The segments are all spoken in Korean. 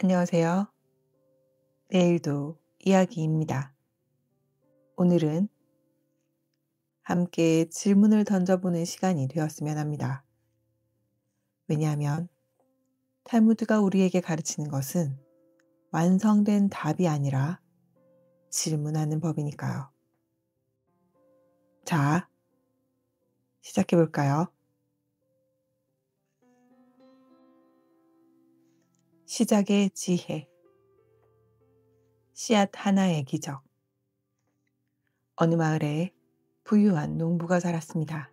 안녕하세요. 내일도 이야기입니다. 오늘은 함께 질문을 던져보는 시간이 되었으면 합니다. 왜냐하면 탈무드가 우리에게 가르치는 것은 완성된 답이 아니라 질문하는 법이니까요. 자, 시작해 볼까요? 시작의 지혜, 씨앗 하나의 기적. 어느 마을에 부유한 농부가 살았습니다.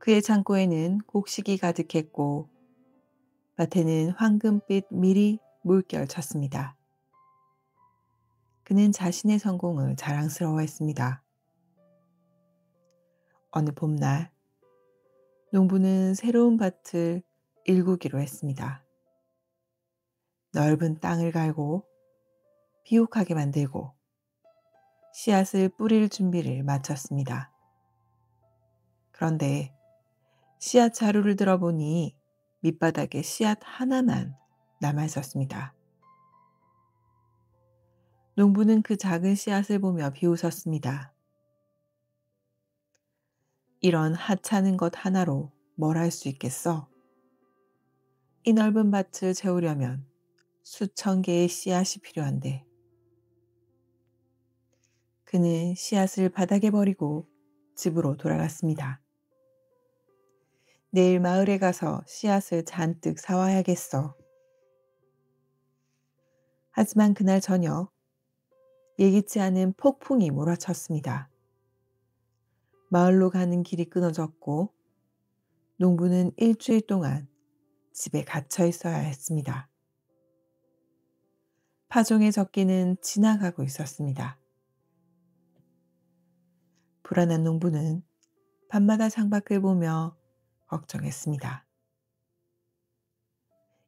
그의 창고에는 곡식이 가득했고 밭에는 황금빛 밀이 물결쳤습니다. 그는 자신의 성공을 자랑스러워했습니다. 어느 봄날, 농부는 새로운 밭을 일구기로 했습니다. 넓은 땅을 갈고 비옥하게 만들고 씨앗을 뿌릴 준비를 마쳤습니다. 그런데 씨앗 자루를 들어보니 밑바닥에 씨앗 하나만 남아 있었습니다. 농부는 그 작은 씨앗을 보며 비웃었습니다. 이런 하찮은 것 하나로 뭘 할 수 있겠어? 이 넓은 밭을 채우려면 수천 개의 씨앗이 필요한데. 그는 씨앗을 바닥에 버리고 집으로 돌아갔습니다. 내일 마을에 가서 씨앗을 잔뜩 사와야겠어. 하지만 그날 저녁 예기치 않은 폭풍이 몰아쳤습니다. 마을로 가는 길이 끊어졌고 농부는 일주일 동안 집에 갇혀 있어야 했습니다. 파종의 적기는 지나가고 있었습니다. 불안한 농부는 밤마다 창밖을 보며 걱정했습니다.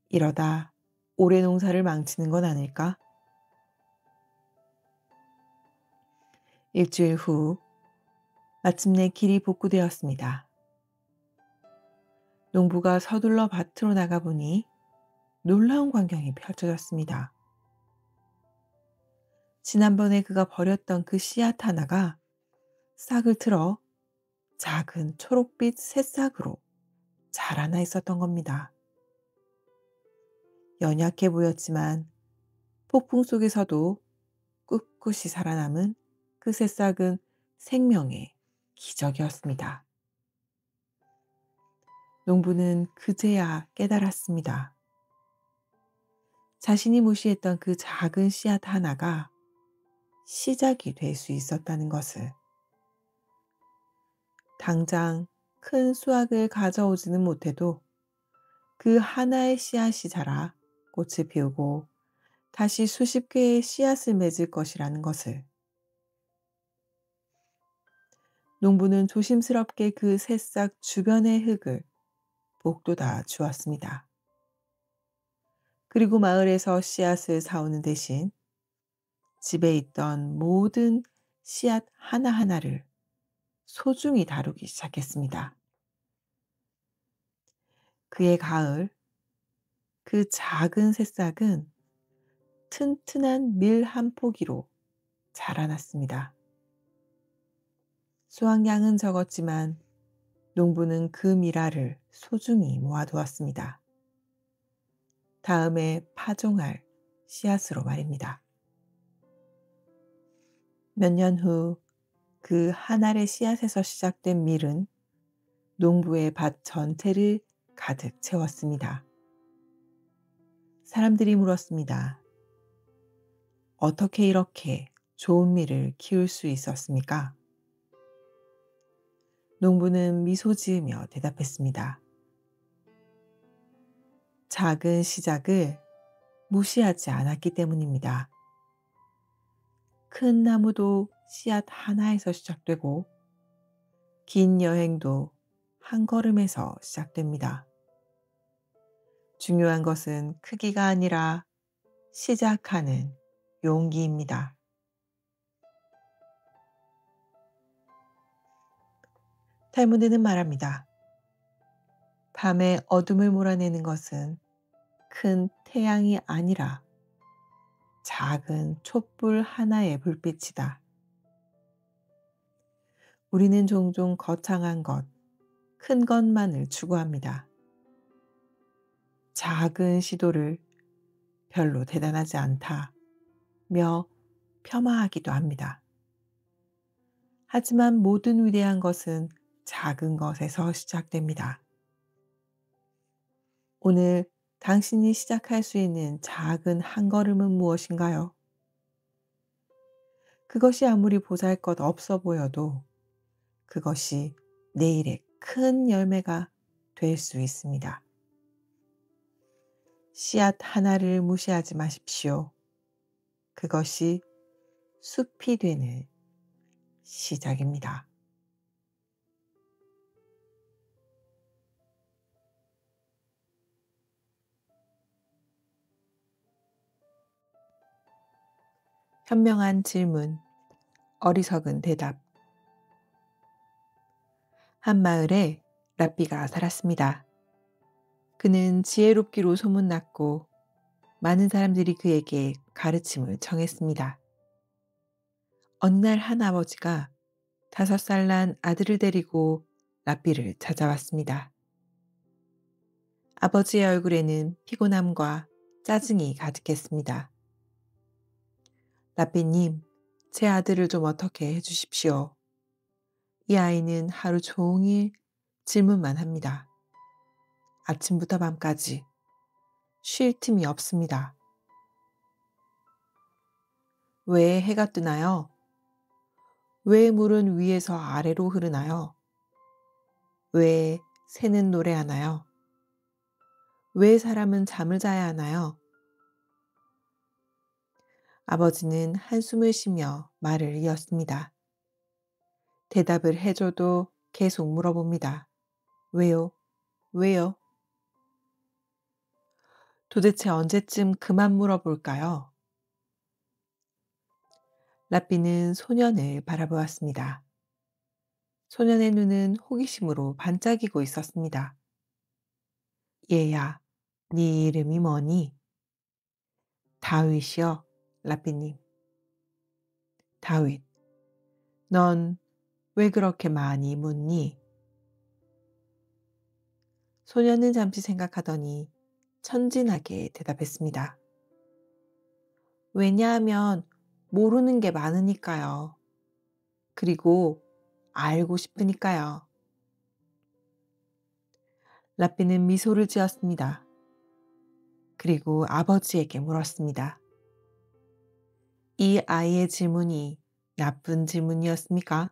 이러다 올해 농사를 망치는 건 아닐까? 일주일 후 마침내 길이 복구되었습니다. 농부가 서둘러 밭으로 나가보니 놀라운 광경이 펼쳐졌습니다. 지난번에 그가 버렸던 그 씨앗 하나가 싹을 틀어 작은 초록빛 새싹으로 자라나 있었던 겁니다. 연약해 보였지만 폭풍 속에서도 꿋꿋이 살아남은 그 새싹은 생명의 기적이었습니다. 농부는 그제야 깨달았습니다. 자신이 무시했던 그 작은 씨앗 하나가 시작이 될 수 있었다는 것을. 당장 큰 수확을 가져오지는 못해도 그 하나의 씨앗이 자라 꽃을 피우고 다시 수십 개의 씨앗을 맺을 것이라는 것을. 농부는 조심스럽게 그 새싹 주변의 흙을 복돋아 주었습니다. 그리고 마을에서 씨앗을 사오는 대신 집에 있던 모든 씨앗 하나하나를 소중히 다루기 시작했습니다. 그의 가을, 그 작은 새싹은 튼튼한 밀 한 포기로 자라났습니다. 수확량은 적었지만 농부는 그 밀알을 소중히 모아두었습니다. 다음에 파종할 씨앗으로 말입니다. 몇 년 후 그 한 알의 씨앗에서 시작된 밀은 농부의 밭 전체를 가득 채웠습니다. 사람들이 물었습니다. 어떻게 이렇게 좋은 밀을 키울 수 있었습니까? 농부는 미소 지으며 대답했습니다. 작은 시작을 무시하지 않았기 때문입니다. 큰 나무도 씨앗 하나에서 시작되고 긴 여행도 한 걸음에서 시작됩니다. 중요한 것은 크기가 아니라 시작하는 용기입니다. 탈무드는 말합니다. 밤에 어둠을 몰아내는 것은 큰 태양이 아니라 작은 촛불 하나의 불빛이다. 우리는 종종 거창한 것, 큰 것만을 추구합니다. 작은 시도를 별로 대단하지 않다며 폄하하기도 합니다. 하지만 모든 위대한 것은 작은 것에서 시작됩니다. 오늘 당신이 시작할 수 있는 작은 한 걸음은 무엇인가요? 그것이 아무리 보잘것 없어 보여도 그것이 내일의 큰 열매가 될 수 있습니다. 씨앗 하나를 무시하지 마십시오. 그것이 숲이 되는 시작입니다. 현명한 질문, 어리석은 대답. 한 마을에 랍비가 살았습니다. 그는 지혜롭기로 소문났고 많은 사람들이 그에게 가르침을 청했습니다. 어느 날 한 아버지가 5살 난 아들을 데리고 랍비를 찾아왔습니다. 아버지의 얼굴에는 피곤함과 짜증이 가득했습니다. 랍비님, 제 아들을 좀 어떻게 해주십시오. 이 아이는 하루 종일 질문만 합니다. 아침부터 밤까지 쉴 틈이 없습니다. 왜 해가 뜨나요? 왜 물은 위에서 아래로 흐르나요? 왜 새는 노래하나요? 왜 사람은 잠을 자야 하나요? 아버지는 한숨을 쉬며 말을 이었습니다. 대답을 해줘도 계속 물어봅니다. 왜요? 왜요? 도대체 언제쯤 그만 물어볼까요? 라삐는 소년을 바라보았습니다. 소년의 눈은 호기심으로 반짝이고 있었습니다. 얘야, 네 이름이 뭐니? 다윗이요, 라삐님. 다윗, 넌 왜 그렇게 많이 묻니? 소년은 잠시 생각하더니 천진하게 대답했습니다. 왜냐하면 모르는 게 많으니까요. 그리고 알고 싶으니까요. 라삐는 미소를 지었습니다. 그리고 아버지에게 물었습니다. 이 아이의 질문이 나쁜 질문이었습니까?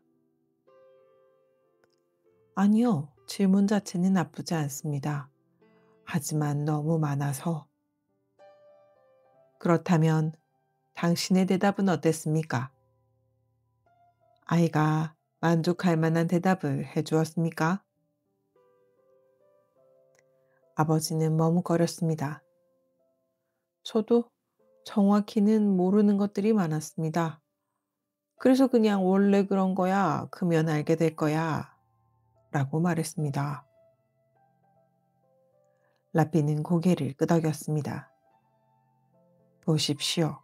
아니요, 질문 자체는 나쁘지 않습니다. 하지만 너무 많아서. 그렇다면 당신의 대답은 어땠습니까? 아이가 만족할 만한 대답을 해주었습니까? 아버지는 머뭇거렸습니다. 저도 정확히는 모르는 것들이 많았습니다. 그래서 그냥 원래 그런 거야, 크면 알게 될 거야, 라고 말했습니다. 라삐는 고개를 끄덕였습니다. 보십시오.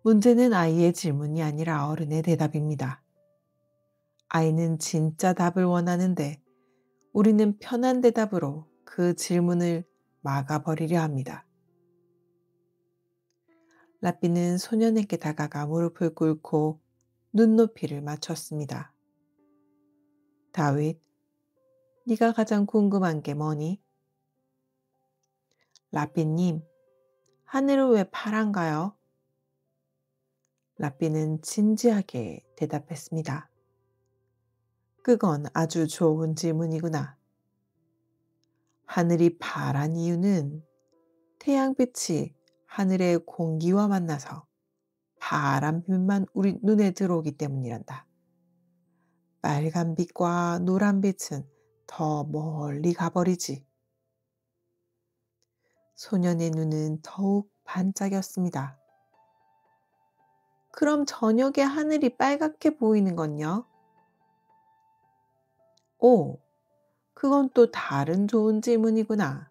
문제는 아이의 질문이 아니라 어른의 대답입니다. 아이는 진짜 답을 원하는데 우리는 편한 대답으로 그 질문을 막아버리려 합니다. 라삐는 소년에게 다가가 무릎을 꿇고 눈높이를 맞췄습니다. 다윗, 네가 가장 궁금한 게 뭐니? 라삐님, 하늘은 왜 파란가요? 라삐는 진지하게 대답했습니다. 그건 아주 좋은 질문이구나. 하늘이 파란 이유는 태양빛이 하늘의 공기와 만나서 파란 빛만 우리 눈에 들어오기 때문이란다. 빨간 빛과 노란 빛은 더 멀리 가버리지. 소년의 눈은 더욱 반짝였습니다. 그럼 저녁에 하늘이 빨갛게 보이는 건요? 오, 그건 또 다른 좋은 질문이구나.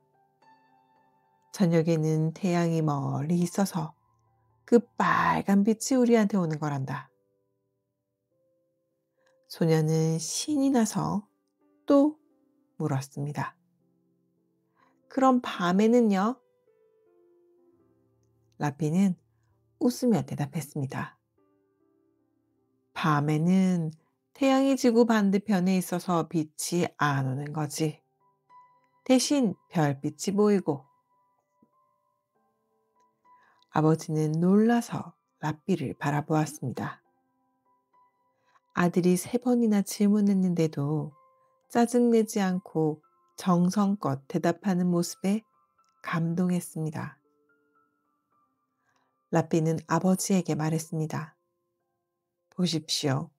저녁에는 태양이 멀리 있어서 그 빨간 빛이 우리한테 오는 거란다. 소녀는 신이 나서 또 물었습니다. 그럼 밤에는요? 라삐는 웃으며 대답했습니다. 밤에는 태양이 지구 반대편에 있어서 빛이 안 오는 거지. 대신 별빛이 보이고. 아버지는 놀라서 라삐를 바라보았습니다. 아들이 3번이나 질문했는데도 짜증내지 않고 정성껏 대답하는 모습에 감동했습니다. 라삐는 아버지에게 말했습니다. 보십시오.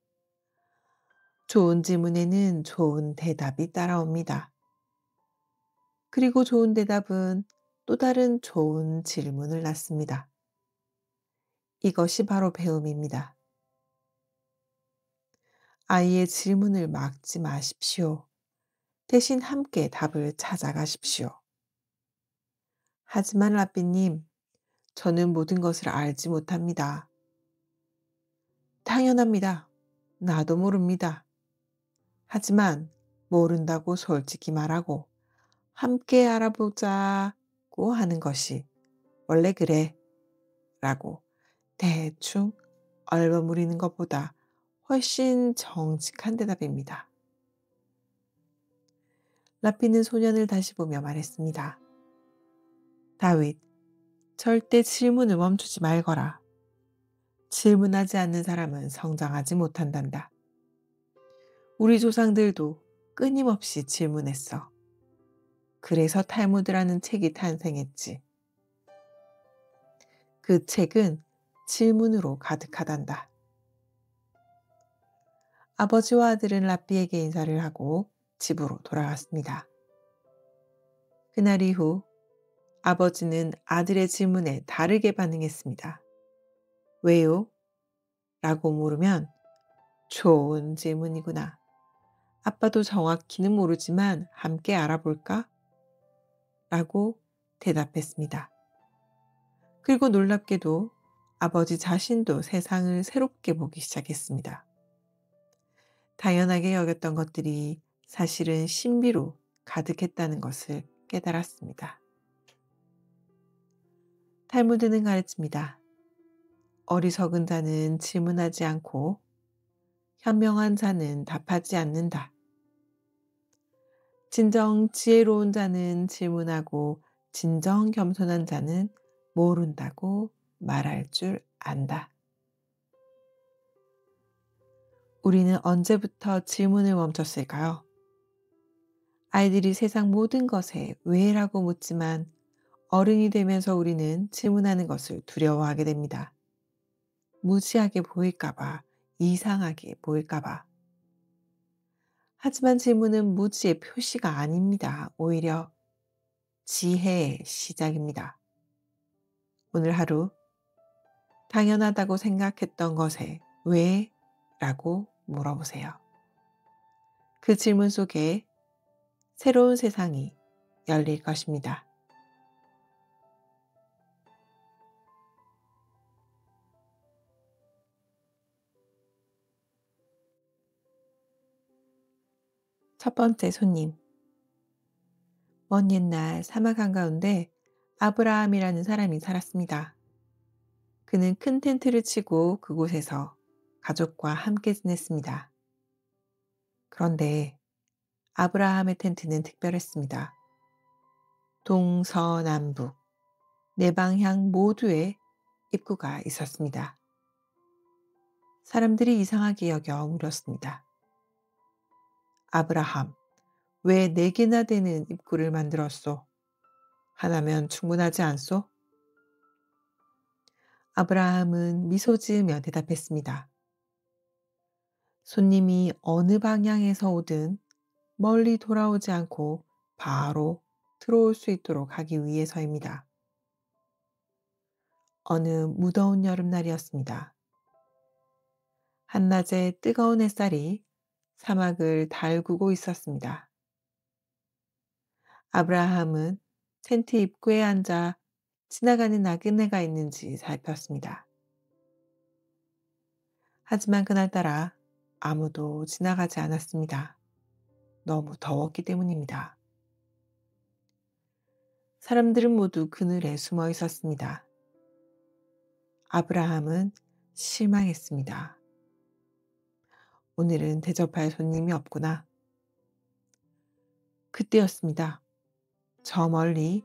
좋은 질문에는 좋은 대답이 따라옵니다. 그리고 좋은 대답은 또 다른 좋은 질문을 낳습니다. 이것이 바로 배움입니다. 아이의 질문을 막지 마십시오. 대신 함께 답을 찾아가십시오. 하지만 라삐님, 저는 모든 것을 알지 못합니다. 당연합니다. 나도 모릅니다. 하지만 모른다고 솔직히 말하고 함께 알아보자고 하는 것이 원래 그래 라고 대충 얼버무리는 것보다 훨씬 정직한 대답입니다. 라삐는 소년을 다시 보며 말했습니다. 다윗, 절대 질문을 멈추지 말거라. 질문하지 않는 사람은 성장하지 못한단다. 우리 조상들도 끊임없이 질문했어. 그래서 탈무드라는 책이 탄생했지. 그 책은 질문으로 가득하단다. 아버지와 아들은 라삐에게 인사를 하고 집으로 돌아갔습니다. 그날 이후 아버지는 아들의 질문에 다르게 반응했습니다. 왜요? 라고 물으면 좋은 질문이구나. 아빠도 정확히는 모르지만 함께 알아볼까? 라고 대답했습니다. 그리고 놀랍게도 아버지 자신도 세상을 새롭게 보기 시작했습니다. 당연하게 여겼던 것들이 사실은 신비로 가득했다는 것을 깨달았습니다. 탈무드는 가르칩니다. 어리석은 자는 질문하지 않고 현명한 자는 답하지 않는다. 진정 지혜로운 자는 질문하고 진정 겸손한 자는 모른다고 말할 줄 안다. 우리는 언제부터 질문을 멈췄을까요? 아이들이 세상 모든 것에 왜라고 묻지만 어른이 되면서 우리는 질문하는 것을 두려워하게 됩니다. 무지하게 보일까봐, 이상하게 보일까봐. 하지만 질문은 무지의 표시가 아닙니다. 오히려 지혜의 시작입니다. 오늘 하루 당연하다고 생각했던 것에 왜? 라고 물어보세요. 그 질문 속에 새로운 세상이 열릴 것입니다. 첫 번째 손님. 먼 옛날 사막 한가운데 아브라함이라는 사람이 살았습니다. 그는 큰 텐트를 치고 그곳에서 가족과 함께 지냈습니다. 그런데 아브라함의 텐트는 특별했습니다. 동서남북 네 방향 모두에 입구가 있었습니다. 사람들이 이상하게 여겨 물었습니다. 아브라함, 왜 4개나 되는 입구를 만들었소? 하나면 충분하지 않소? 아브라함은 미소 지으며 대답했습니다. 손님이 어느 방향에서 오든 멀리 돌아오지 않고 바로 들어올 수 있도록 하기 위해서입니다. 어느 무더운 여름날이었습니다. 한낮에 뜨거운 햇살이 사막을 달구고 있었습니다. 아브라함은 텐트 입구에 앉아 지나가는 나그네가 있는지 살폈습니다. 하지만 그날따라 아무도 지나가지 않았습니다. 너무 더웠기 때문입니다. 사람들은 모두 그늘에 숨어 있었습니다. 아브라함은 실망했습니다. 오늘은 대접할 손님이 없구나. 그때였습니다. 저 멀리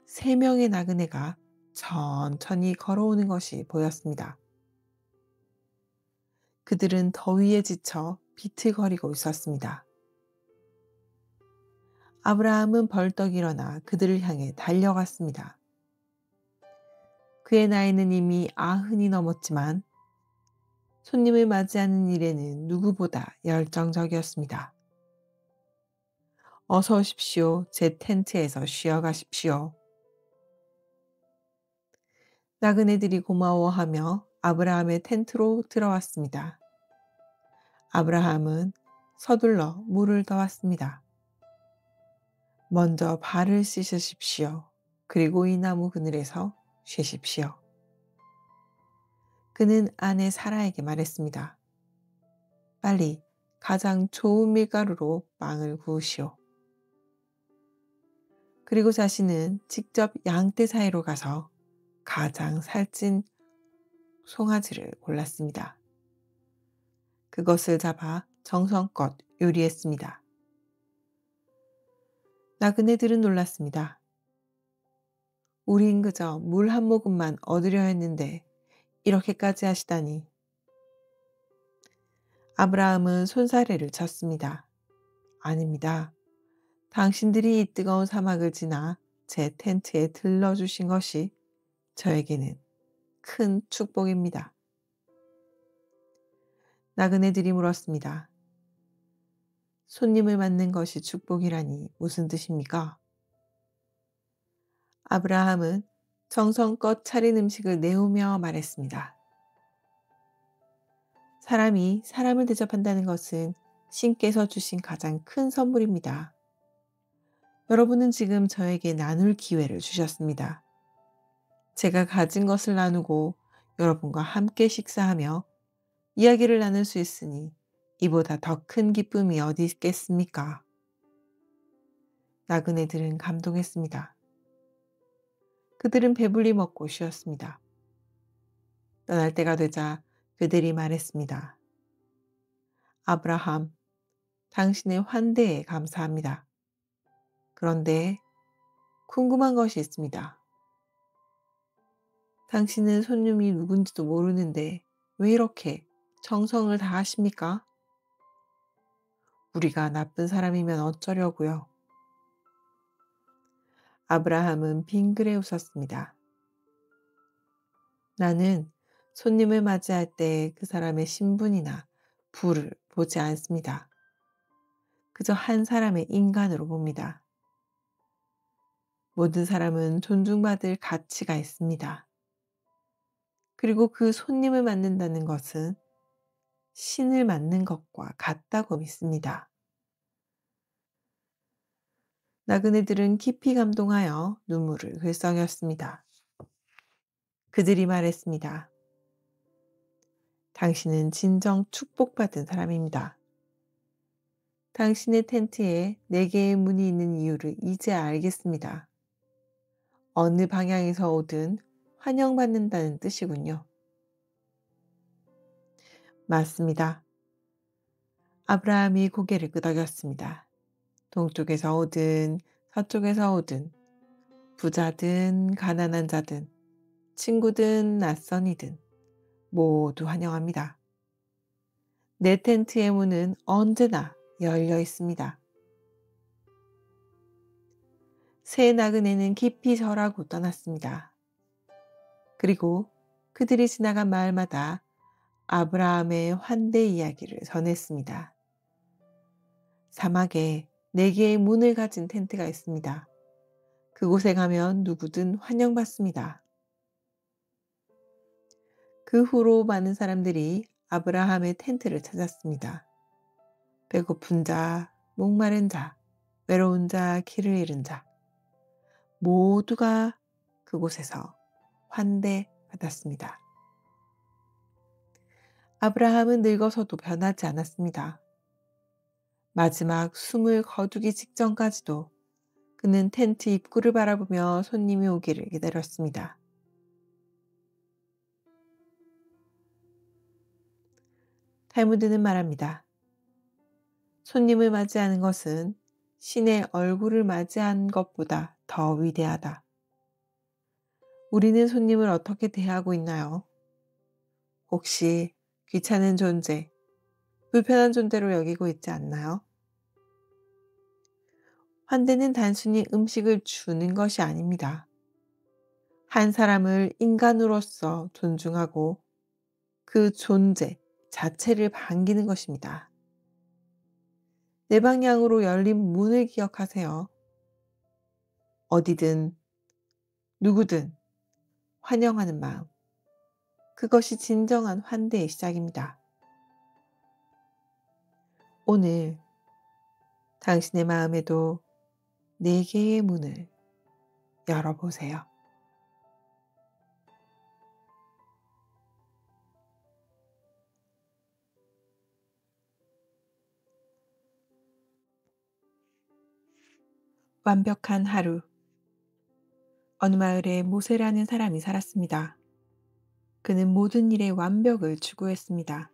3명의 나그네가 천천히 걸어오는 것이 보였습니다. 그들은 더위에 지쳐 비틀거리고 있었습니다. 아브라함은 벌떡 일어나 그들을 향해 달려갔습니다. 그의 나이는 이미 90이 넘었지만 손님을 맞이하는 일에는 누구보다 열정적이었습니다. 어서 오십시오. 제 텐트에서 쉬어가십시오. 나그네들이 고마워하며 아브라함의 텐트로 들어왔습니다. 아브라함은 서둘러 물을 떠왔습니다. 먼저 발을 씻으십시오. 그리고 이 나무 그늘에서 쉬십시오. 그는 아내 사라에게 말했습니다. 빨리 가장 좋은 밀가루로 빵을 구우시오. 그리고 자신은 직접 양떼 사이로 가서 가장 살찐 송아지를 골랐습니다. 그것을 잡아 정성껏 요리했습니다. 나그네들은 놀랐습니다. 우린 그저 물 한 모금만 얻으려 했는데 이렇게까지 하시다니. 아브라함은 손사래를 쳤습니다. 아닙니다. 당신들이 이 뜨거운 사막을 지나 제 텐트에 들러주신 것이 저에게는 큰 축복입니다. 나그네들이 물었습니다. 손님을 맞는 것이 축복이라니 무슨 뜻입니까? 아브라함은 정성껏 차린 음식을 내오며 말했습니다. 사람이 사람을 대접한다는 것은 신께서 주신 가장 큰 선물입니다. 여러분은 지금 저에게 나눌 기회를 주셨습니다. 제가 가진 것을 나누고 여러분과 함께 식사하며 이야기를 나눌 수 있으니 이보다 더 큰 기쁨이 어디 있겠습니까? 나그네들은 감동했습니다. 그들은 배불리 먹고 쉬었습니다. 떠날 때가 되자 그들이 말했습니다. 아브라함, 당신의 환대에 감사합니다. 그런데 궁금한 것이 있습니다. 당신은 손님이 누군지도 모르는데 왜 이렇게 정성을 다하십니까? 우리가 나쁜 사람이면 어쩌려고요? 아브라함은 빙그레 웃었습니다. 나는 손님을 맞이할 때 그 사람의 신분이나 부를 보지 않습니다. 그저 한 사람의 인간으로 봅니다. 모든 사람은 존중받을 가치가 있습니다. 그리고 그 손님을 맞는다는 것은 신을 맞는 것과 같다고 믿습니다. 나그네들은 깊이 감동하여 눈물을 글썽였습니다. 그들이 말했습니다. 당신은 진정 축복받은 사람입니다. 당신의 텐트에 4개의 문이 있는 이유를 이제 알겠습니다. 어느 방향에서 오든 환영받는다는 뜻이군요. 맞습니다. 아브라함이 고개를 끄덕였습니다. 동쪽에서 오든 서쪽에서 오든 부자든 가난한 자든 친구든 낯선이든 모두 환영합니다. 내 텐트의 문은 언제나 열려 있습니다. 새 나그네는 깊이 절하고 떠났습니다. 그리고 그들이 지나간 마을마다 아브라함의 환대 이야기를 전했습니다. 사막에 4개의 문을 가진 텐트가 있습니다. 그곳에 가면 누구든 환영받습니다. 그 후로 많은 사람들이 아브라함의 텐트를 찾았습니다. 배고픈 자, 목마른 자, 외로운 자, 길을 잃은 자, 모두가 그곳에서 환대받았습니다. 아브라함은 늙어서도 변하지 않았습니다. 마지막 숨을 거두기 직전까지도 그는 텐트 입구를 바라보며 손님이 오기를 기다렸습니다. 탈무드는 말합니다. 손님을 맞이하는 것은 신의 얼굴을 맞이한 것보다 더 위대하다. 우리는 손님을 어떻게 대하고 있나요? 혹시 귀찮은 존재, 불편한 존재로 여기고 있지 않나요? 환대는 단순히 음식을 주는 것이 아닙니다. 한 사람을 인간으로서 존중하고 그 존재 자체를 반기는 것입니다. 내 방향으로 열린 문을 기억하세요. 어디든 누구든 환영하는 마음. 그것이 진정한 환대의 시작입니다. 오늘 당신의 마음에도 4개의 문을 열어보세요. 완벽한 하루. 어느 마을에 모세라는 사람이 살았습니다. 그는 모든 일에 완벽을 추구했습니다.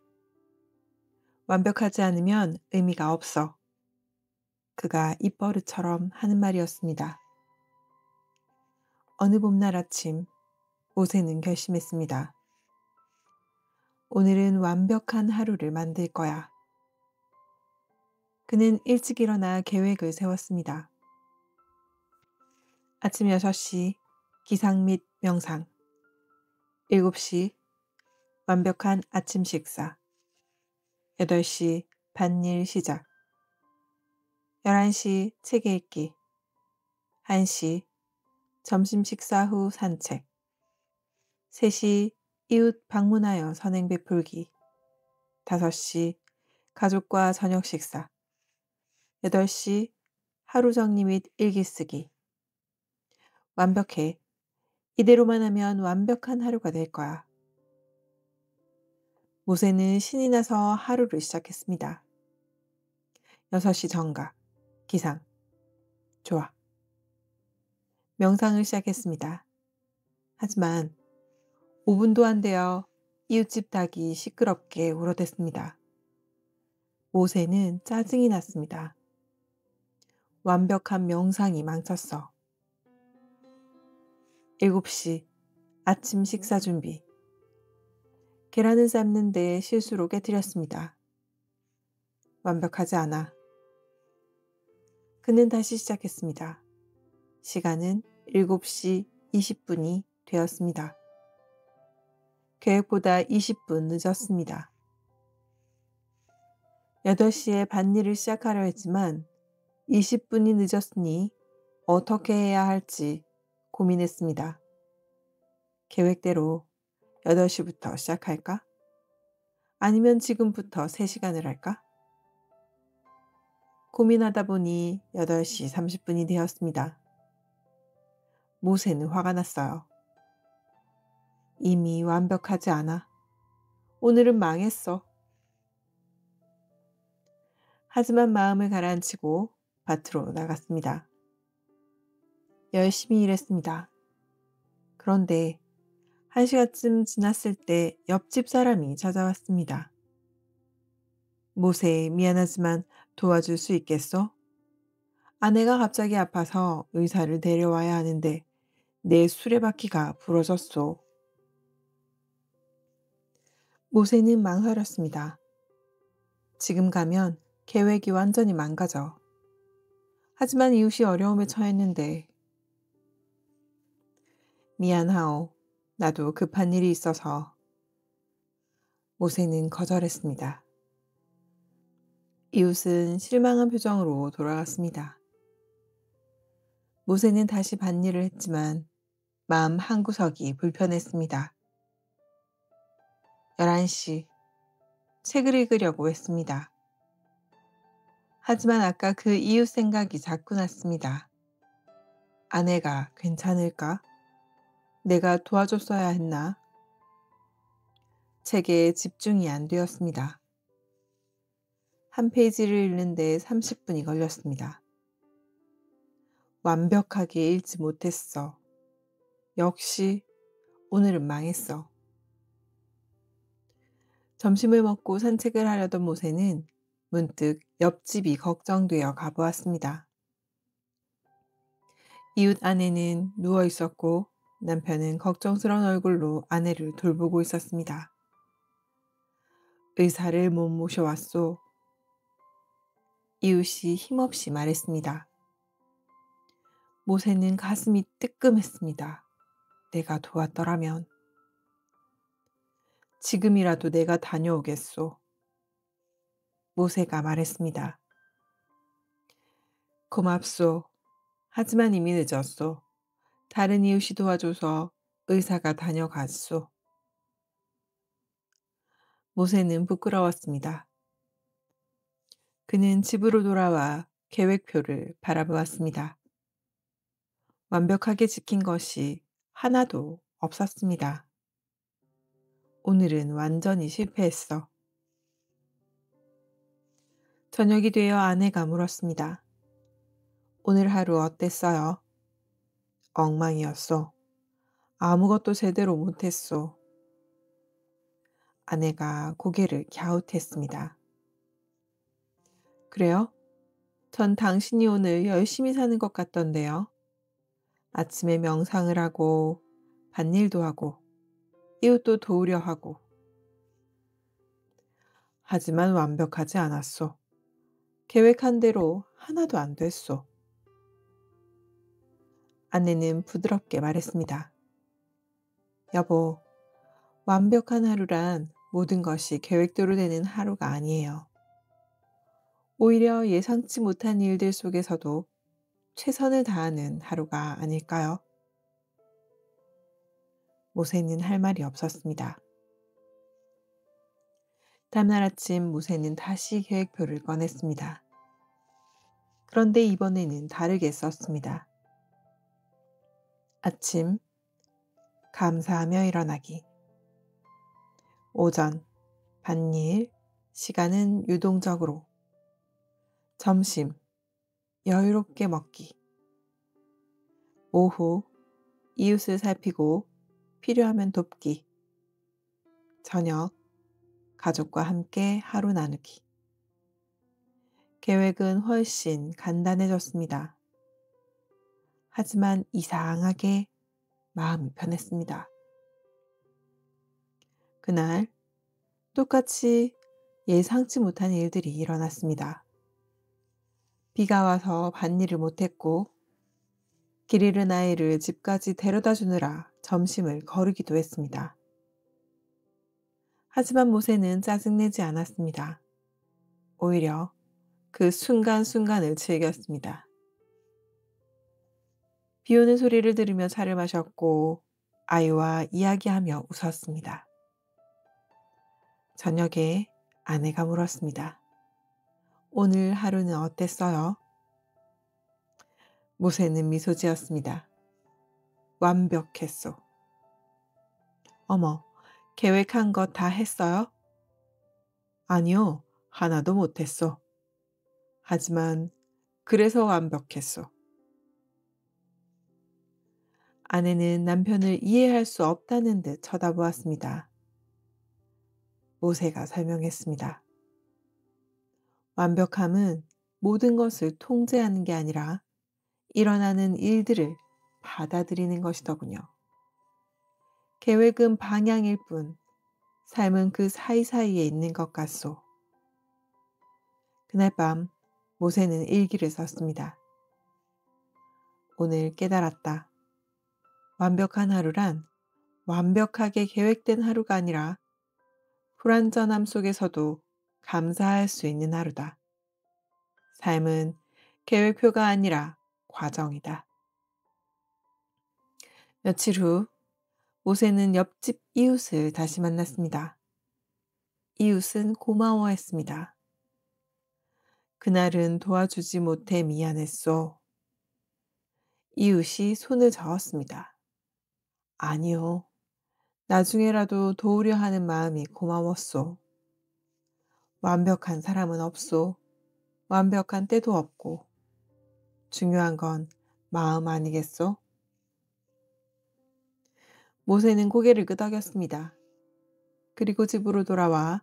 완벽하지 않으면 의미가 없어. 그가 입버릇처럼 하는 말이었습니다. 어느 봄날 아침, 모세는 결심했습니다. 오늘은 완벽한 하루를 만들 거야. 그는 일찍 일어나 계획을 세웠습니다. 아침 6시 기상 및 명상, 7시 완벽한 아침 식사, 8시 밭일 시작, 11시 책 읽기, 1시 점심 식사 후 산책, 3시 이웃 방문하여 선행 베풀기, 5시 가족과 저녁 식사, 8시 하루 정리 및 일기 쓰기. 완벽해. 이대로만 하면 완벽한 하루가 될 거야. 모세는 신이 나서 하루를 시작했습니다. 6시 정각, 기상. 좋아. 명상을 시작했습니다. 하지만 5분도 안 되어 이웃집 닭이 시끄럽게 울어댔습니다. 모세는 짜증이 났습니다. 완벽한 명상이 망쳤어. 7시 아침 식사 준비. 계란을 삶는데 실수로 깨뜨렸습니다. 완벽하지 않아. 그는 다시 시작했습니다. 시간은 7시 20분이 되었습니다. 계획보다 20분 늦었습니다. 8시에 밭일을 시작하려 했지만 20분이 늦었으니 어떻게 해야 할지 고민했습니다. 계획대로 8시부터 시작할까? 아니면 지금부터 3시간을 할까? 고민하다 보니 8시 30분이 되었습니다. 모세는 화가 났어요. 이미 완벽하지 않아. 오늘은 망했어. 하지만 마음을 가라앉히고 밭으로 나갔습니다. 열심히 일했습니다. 그런데 1시간쯤 지났을 때 옆집 사람이 찾아왔습니다. 모세, 미안하지만 도와줄 수 있겠어? 아내가 갑자기 아파서 의사를 데려와야 하는데 내 수레바퀴가 부러졌어. 모세는 망설였습니다. 지금 가면 계획이 완전히 망가져. 하지만 이웃이 어려움에 처했는데. 미안하오. 나도 급한 일이 있어서. 모세는 거절했습니다. 이웃은 실망한 표정으로 돌아갔습니다. 모세는 다시 밭일을 했지만 마음 한구석이 불편했습니다. 11시 책을 읽으려고 했습니다. 하지만 아까 그 이웃 생각이 자꾸 났습니다. 아내가 괜찮을까? 내가 도와줬어야 했나? 책에 집중이 안 되었습니다. 한 페이지를 읽는데 30분이 걸렸습니다. 완벽하게 읽지 못했어. 역시 오늘은 망했어. 점심을 먹고 산책을 하려던 모세는 문득 옆집이 걱정되어 가보았습니다. 이웃 아내는 누워 있었고 남편은 걱정스러운 얼굴로 아내를 돌보고 있었습니다. 의사를 못 모셔왔소. 이웃이 힘없이 말했습니다. 모세는 가슴이 뜨끔했습니다. 내가 도왔더라면. 지금이라도 내가 다녀오겠소. 모세가 말했습니다. 고맙소. 하지만 이미 늦었소. 다른 이웃이 도와줘서 의사가 다녀갔소. 모세는 부끄러웠습니다. 그는 집으로 돌아와 계획표를 바라보았습니다. 완벽하게 지킨 것이 하나도 없었습니다. 오늘은 완전히 실패했어. 저녁이 되어 아내가 물었습니다. 오늘 하루 어땠어요? 엉망이었어. 아무것도 제대로 못했어. 아내가 고개를 갸웃했습니다. 그래요? 전 당신이 오늘 열심히 사는 것 같던데요. 아침에 명상을 하고 밭일도 하고 이웃도 도우려 하고. 하지만 완벽하지 않았소. 계획한 대로 하나도 안 됐소. 아내는 부드럽게 말했습니다. 여보, 완벽한 하루란 모든 것이 계획대로 되는 하루가 아니에요. 오히려 예상치 못한 일들 속에서도 최선을 다하는 하루가 아닐까요? 모세는 할 말이 없었습니다. 다음날 아침 모세는 다시 계획표를 꺼냈습니다. 그런데 이번에는 다르게 썼습니다. 아침, 감사하며 일어나기. 오전, 밭일, 시간은 유동적으로. 점심, 여유롭게 먹기. 오후, 이웃을 살피고 필요하면 돕기. 저녁, 가족과 함께 하루 나누기. 계획은 훨씬 간단해졌습니다. 하지만 이상하게 마음이 편했습니다. 그날 똑같이 예상치 못한 일들이 일어났습니다. 비가 와서 밭일을 못했고 길 잃은 아이를 집까지 데려다 주느라 점심을 거르기도 했습니다. 하지만 모세는 짜증내지 않았습니다. 오히려 그 순간순간을 즐겼습니다. 비 오는 소리를 들으며 차를 마셨고 아이와 이야기하며 웃었습니다. 저녁에 아내가 물었습니다. 오늘 하루는 어땠어요? 모세는 미소 지었습니다. 완벽했소. 어머, 계획한 거 다 했어요? 아니요, 하나도 못했소. 하지만 그래서 완벽했소. 아내는 남편을 이해할 수 없다는 듯 쳐다보았습니다. 모세가 설명했습니다. 완벽함은 모든 것을 통제하는 게 아니라 일어나는 일들을 받아들이는 것이더군요. 계획은 방향일 뿐, 삶은 그 사이사이에 있는 것 같소. 그날 밤 모세는 일기를 썼습니다. 오늘 깨달았다. 완벽한 하루란 완벽하게 계획된 하루가 아니라 불완전함 속에서도 감사할 수 있는 하루다. 삶은 계획표가 아니라 과정이다. 며칠 후 모세는 옆집 이웃을 다시 만났습니다. 이웃은 고마워했습니다. 그날은 도와주지 못해 미안했소. 이웃이 손을 저었습니다. 아니요. 나중에라도 도우려 하는 마음이 고마웠소. 완벽한 사람은 없소. 완벽한 때도 없고. 중요한 건 마음 아니겠소? 모세는 고개를 끄덕였습니다. 그리고 집으로 돌아와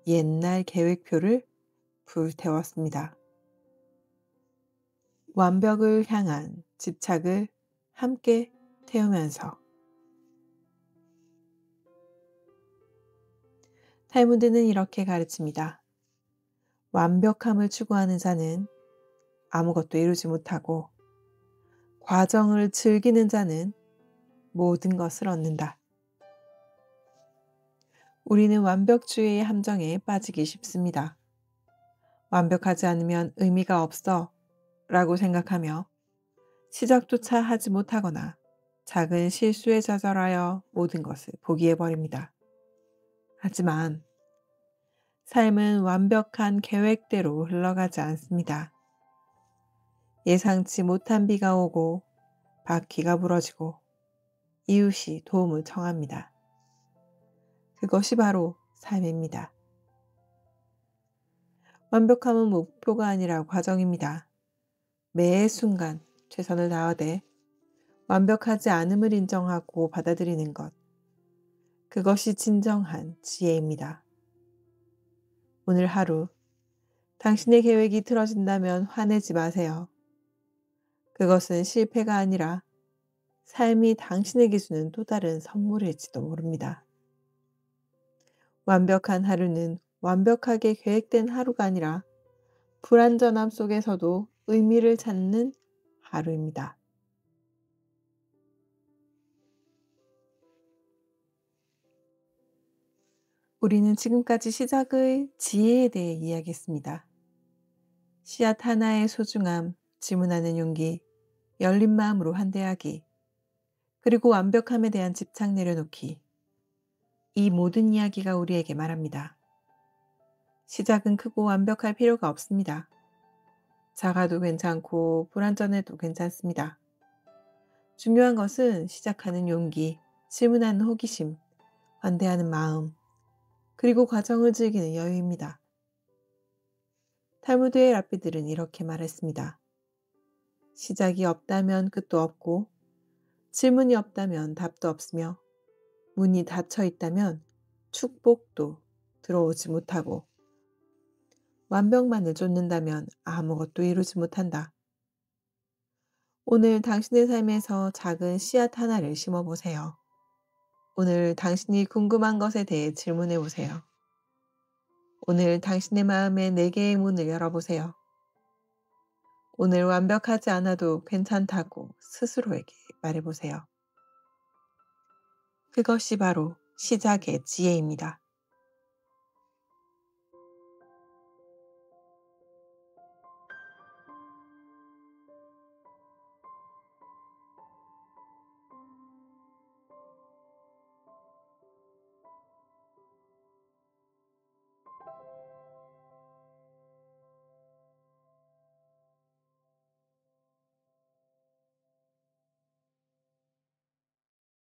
옛날 계획표를 불태웠습니다. 완벽을 향한 집착을 함께 태우면서. 탈무드는 이렇게 가르칩니다. 완벽함을 추구하는 자는 아무것도 이루지 못하고 과정을 즐기는 자는 모든 것을 얻는다. 우리는 완벽주의의 함정에 빠지기 쉽습니다. 완벽하지 않으면 의미가 없어 라고 생각하며 시작조차 하지 못하거나 작은 실수에 좌절하여 모든 것을 포기해버립니다. 하지만 삶은 완벽한 계획대로 흘러가지 않습니다. 예상치 못한 비가 오고 바퀴가 부러지고 이웃이 도움을 청합니다. 그것이 바로 삶입니다. 완벽함은 목표가 아니라 과정입니다. 매 순간 최선을 다하되 완벽하지 않음을 인정하고 받아들이는 것. 그것이 진정한 지혜입니다. 오늘 하루 당신의 계획이 틀어진다면 화내지 마세요. 그것은 실패가 아니라 삶이 당신에게 주는 또 다른 선물일지도 모릅니다. 완벽한 하루는 완벽하게 계획된 하루가 아니라 불완전함 속에서도 의미를 찾는 하루입니다. 우리는 지금까지 시작의 지혜에 대해 이야기했습니다. 씨앗 하나의 소중함, 질문하는 용기, 열린 마음으로 환대하기, 그리고 완벽함에 대한 집착 내려놓기. 이 모든 이야기가 우리에게 말합니다. 시작은 크고 완벽할 필요가 없습니다. 작아도 괜찮고 불완전해도 괜찮습니다. 중요한 것은 시작하는 용기, 질문하는 호기심, 환대하는 마음, 그리고 과정을 즐기는 여유입니다. 탈무드의 랍비들은 이렇게 말했습니다. 시작이 없다면 끝도 없고 질문이 없다면 답도 없으며 문이 닫혀 있다면 축복도 들어오지 못하고 완벽만을 쫓는다면 아무것도 이루지 못한다. 오늘 당신의 삶에서 작은 씨앗 하나를 심어보세요. 오늘 당신이 궁금한 것에 대해 질문해 보세요. 오늘 당신의 마음에 4개의 문을 열어보세요. 오늘 완벽하지 않아도 괜찮다고 스스로에게 말해보세요. 그것이 바로 시작의 지혜입니다.